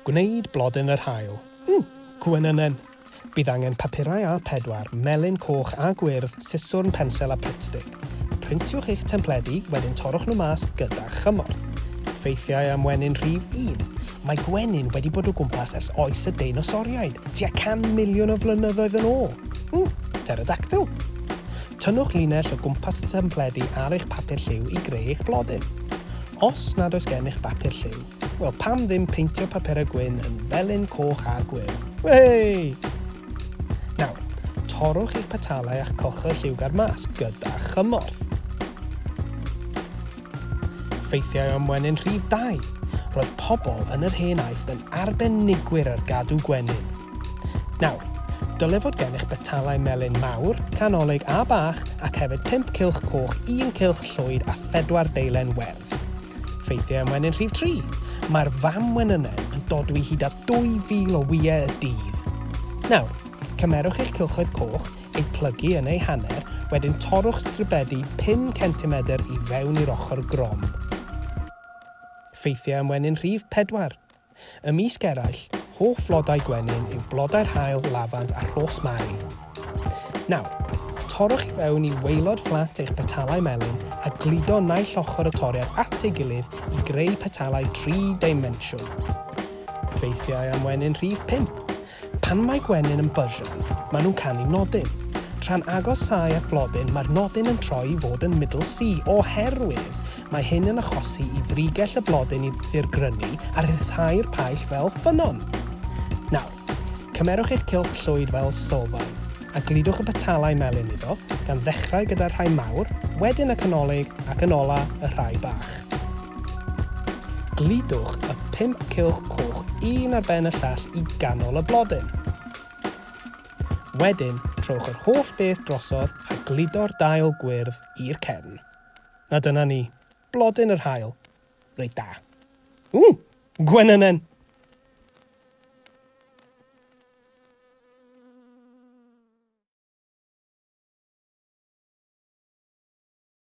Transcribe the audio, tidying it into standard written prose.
Gwneud blodyn yr haul. Gwenynen. Bydd angen papurau A4, melyn coch a gwyrdd, siswrn, pensel a pritstick. Printiwch eich templedi, wedyn torrwch nhw mas gyda chymorth. Ffeithiau am wenyn rhif 1. Mae gwenyn wedi bod o gwmpas ers oes y deinosoriaid, tua 100 miliwn o flynyddoedd yn ôl. Pterodactyl. Tynnwch linell o gwmpas y templedi ar eich papur lliw i greu eich blodyn. Os nad oes gennych bapur lliw, wel pam ddim peintio papurau gwyn yn felyn, coch a gwyrdd. Wey! Nawr, torrwch eich petalau a'ch colchoedd lliwgar mas gyda chymorth. Ffeithiau am wenyn rhif 2. Roedd pobl yn yr hen aifft yn arbenigwyr ar gadw gwenyn. Nawr, dylai fod gennych betalau melyn mawr, canolig a bach ac hefyd 5 cylch coch, 1 cylch llwyd a 4 deilen werdd. Ffeithiau am wenyn rhif 3. Mae'r fam wenynnen yn dodwy hyd at 2,000 o wyau y dydd. Nawr, cymerwch eich cylchoedd coch, eu plygu yn eu hanner, wedyn torrwch stribedi 5 cm i fewn i'r ochr grom. Ffeithiau am wenyn rhif 4. Ymysg eraill, holl flodau gwenyn yw blodau'r haul, lafant a rhosmari. Nawr, torrwch i fewn i waelod fflat eich petalau melyn a gludo naill ochr y toriad at ei gilydd i greu petalau 3-dimensiwn. Ffeithiau am wenyn rhif 5. Pan mae gwenyn yn bysian, maen nhw'n canu nodyn. Tra'n agos sai at flodyn, mae'r nodyn yn troi i fod yn middle C, oherwydd mae hyn yn achosi i frigell y blodyn i ddirgrynu a rhyddhau'r paill fel ffynon. Nawr, cymerwch eich cylch llwyd fel sylfaen a gludwch y petalau melyn iddo gan ddechrau gyda'r rhai mawr, wedyn y canolig ac yn ola y rhai bach. Gludwch y 5 cylch coch, un ar ben y llall i ganol y blodyn. Wedyn, trowch yr holl beth drosodd a gludo'r dail gwyrdd i'r cefn. A dyna ni, blodyn yr haul. Reit da. Gwenynen!